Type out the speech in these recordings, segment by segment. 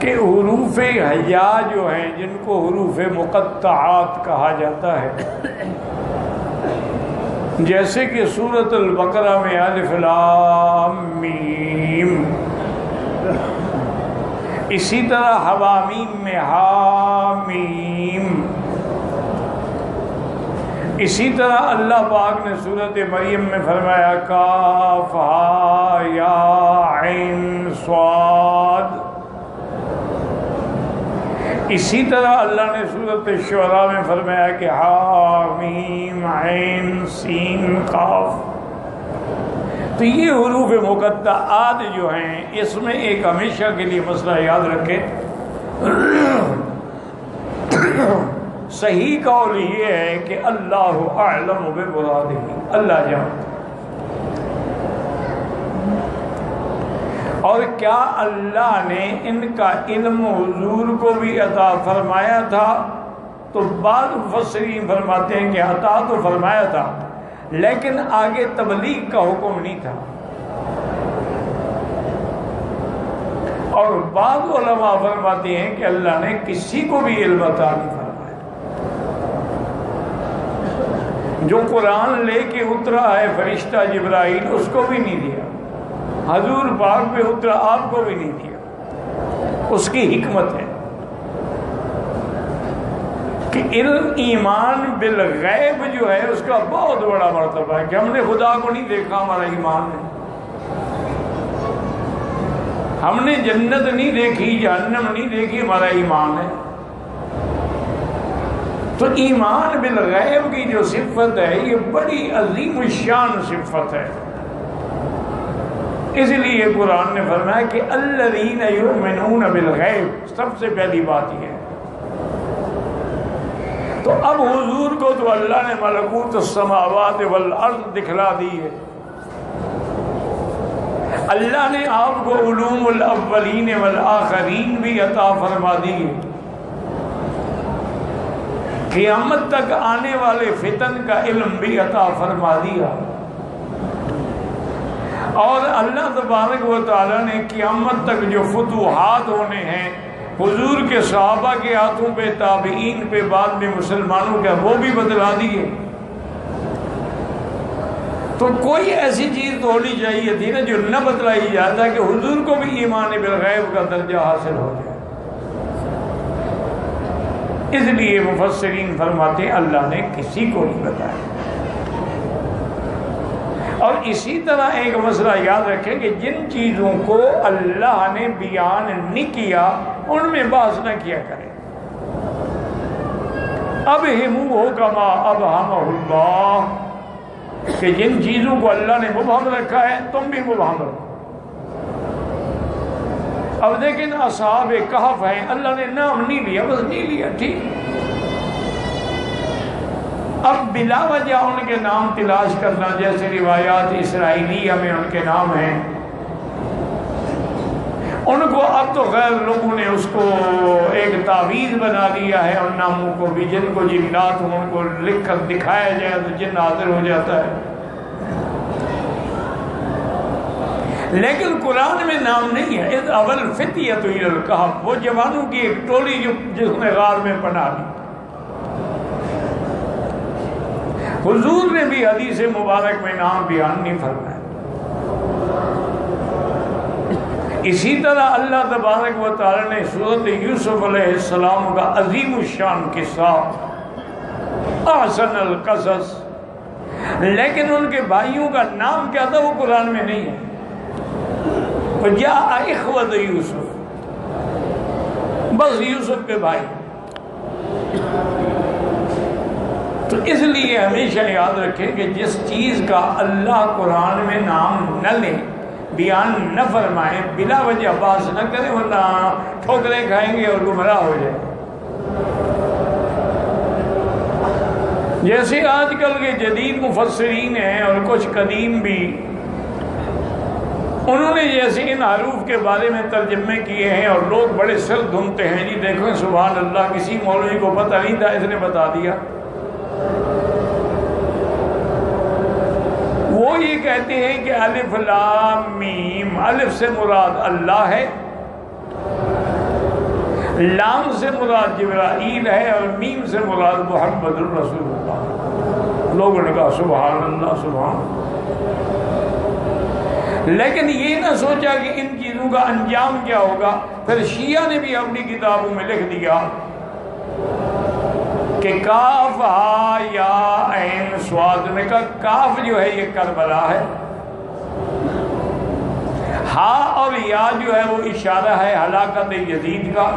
کہ حروف ہجا جو ہیں جن کو حروف مقطعات کہا جاتا ہے، جیسے کہ سورۃ البقرہ میں الف لام میم، اسی طرح حوامیم میں حامیم، اسی طرح اللہ پاک نے سورۃ مریم میں فرمایا کاف ہا یا عین صاد، اسی طرح اللہ نے سورۃ الشعراء میں فرمایا کہ حامیم عین سین قاف۔ تو یہ حروف مقطعات جو ہیں، اس میں ایک ہمیشہ کے لیے مسئلہ یاد رکھیں، صحیح قول یہ ہے کہ اللہ اعلم بمرادہ، اللہ جانتا۔ اور کیا اللہ نے ان کا علم حضور کو بھی عطا فرمایا تھا؟ تو بعض مفسرین فرماتے ہیں کہ عطا تو فرمایا تھا، لیکن آگے تبلیغ کا حکم نہیں تھا۔ اور بعض علماء فرماتے ہیں کہ اللہ نے کسی کو بھی علم عطا نہیں فرمایا۔ جو قرآن لے کے اترا ہے فرشتہ جبرائیل، اس کو بھی نہیں دیا، حضور پاک پہ اترا، آپ کو بھی نہیں دیا۔ اس کی حکمت ہے کہ علم ایمان بالغیب جو ہے اس کا بہت بڑا مرتبہ ہے، کہ ہم نے خدا کو نہیں دیکھا، ہمارا ایمان ہے۔ ہم نے جنت نہیں دیکھی، جہنم نہیں دیکھی، ہمارا ایمان ہے۔ تو ایمان بالغیب کی جو صفت ہے یہ بڑی عظیم الشان صفت ہے۔ اس لیے قرآن نے فرمایا کہ الذین یؤمنون بالغیب، سب سے پہلی بات یہ ہے۔ تو اب حضور کو تو اللہ نے ملکوت السماوات والارض دکھلا دی ہے، اللہ نے آپ کو علوم الاولین والآخرین بھی عطا فرما دی ہے، قیامت تک آنے والے فتن کا علم بھی عطا فرما دیا، اور اللہ تبارک و تعالیٰ نے قیامت تک جو فتوحات ہونے ہیں حضور کے صحابہ کے ہاتھوں پہ، تابعین پہ، بعد میں مسلمانوں کے، وہ بھی بتلا دیے۔ تو کوئی ایسی چیز تو ہونی چاہیے تھی نا جو نہ بتلائی جاتا کہ حضور کو بھی ایمان بالغیب کا درجہ حاصل ہو جائے۔ اس لیے مفسرین فرماتے ہیں اللہ نے کسی کو نہیں بتایا۔ اور اسی طرح ایک مسئلہ یاد رکھیں کہ جن چیزوں کو اللہ نے بیان نہیں کیا ان میں بحث نہ کیا کرے۔ ابہموہ کما ابہمہ اللہ، کہ جن چیزوں کو اللہ نے مبہم رکھا ہے تم بھی مبہم رکھو۔ اب دیکھیں اصحاب کہف ہیں، اللہ نے نام نہیں لیا، بس نہیں لیا، ٹھیک۔ اب بلا وجہ ان کے نام تلاش کرنا، جیسے روایات اسرائیلیہ میں ان کے نام ہیں، ان کو اب تو غیر لوگوں نے اس کو ایک تعویذ بنا دیا ہے ان ناموں کو بھی، جن کو جنات ہوں ان کو لکھ کر دکھایا جائے تو جن حاضر ہو جاتا ہے۔ لیکن قرآن میں نام نہیں ہے۔ اذ اول فتیۃ الی الکہف، وہ جوانوں کی ایک ٹولی جس نے غار میں پناہ لی۔ حضور نے بھی حدیث مبارک میں نام بیان نہیں فرمایا۔ اسی طرح اللہ تبارک و تعالی نے سورۃ یوسف علیہ السلام کا عظیم الشان قصہ، احسن القصص، لیکن ان کے بھائیوں کا نام کیا تھا وہ قرآن میں نہیں ہے۔ وجاء اخوۃ یوسف، بس یوسف کے بھائی۔ تو اس لیے ہمیشہ یاد رکھیں کہ جس چیز کا اللہ قرآن میں نام نہ لے، بیان نہ فرمائے، بلا وجہ بحث نہ کریں، ورنہ ٹھوکریں کھائیں گے اور گمراہ ہو جائیں۔ جیسے آج کل کے جدید مفسرین ہیں اور کچھ قدیم بھی، انہوں نے جیسے ان حروف کے بارے میں ترجمے کیے ہیں اور لوگ بڑے سر دھنتے ہیں، جی دیکھیں سبحان اللہ، کسی مولوی کو پتہ نہیں تھا، اس نے بتا دیا۔ وہ یہ کہتے ہیں کہ الف لام میم، الف سے مراد اللہ ہے، لام سے مراد جبرائیل ہے اور میم سے مراد محمد الرسول اللہ۔ لوگوں نے کہا سبحان اللہ سبحان اللہ، لیکن یہ نہ سوچا کہ ان چیزوں کا انجام کیا ہوگا۔ پھر شیعہ نے بھی اپنی کتابوں میں لکھ دیا کہ کاف ہا یا عین صاد، نے کہا کاف جو ہے یہ کربلا ہے، ہا اور یا جو ہے وہ اشارہ ہے ہلاکت یزید کا،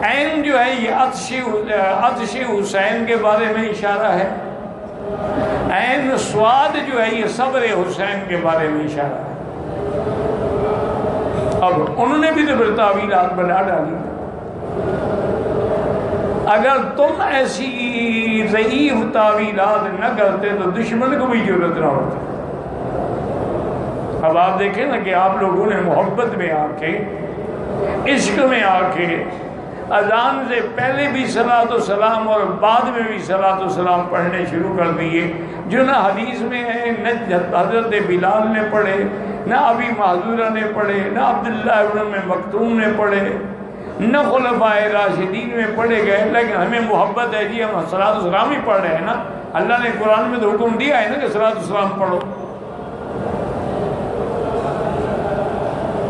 عین جو ہے یہ عطش حسین کے بارے میں اشارہ ہے، عین صاد جو ہے یہ صبر حسین کے بارے میں اشارہ ہے۔ اب انہوں نے بھی تو پھر تعویلات بنا ڈالی۔ اگر تم ایسی ضعیف تعویلات نہ کرتے تو دشمن کو بھی جرأت نہ ہوتی۔ اب آپ دیکھیں نا کہ آپ لوگوں نے محبت میں آ کے، عشق میں آ کے، اذان سے پہلے بھی صلاۃ و سلام اور بعد میں بھی صلاۃ و سلام پڑھنے شروع کر دیے، جو نہ حدیث میں ہے، نہ حضرت بلال نے پڑھے، نہ ابی محذورہ نے پڑھے، نہ عبداللہ ابن مکتوم نے پڑھے، نہ خلفائے راشدین میں پڑھے گئے، لیکن ہمیں محبت ہے جی ہم صلاۃ و سلام ہی پڑھ رہے ہیں نا۔ اللہ نے قرآن میں تو حکم دیا ہے نا کہ صلاۃ و سلام پڑھو،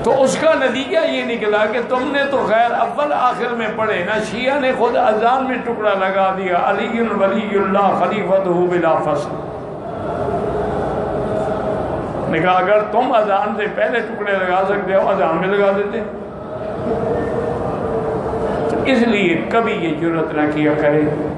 تو اس کا نتیجہ یہ نکلا کہ تم نے تو خیر اول آخر میں پڑھے نا۔ شیعہ نے خود اذان میں ٹکڑا لگا دیا، علی ولی اللہ خلیفۃہ بلا فصل، نے کہا اگر تم اذان سے پہلے ٹکڑے لگا سکتے ہو اذان میں لگا دیتے۔ تو اس لیے کبھی یہ جرأت نہ کیا کرے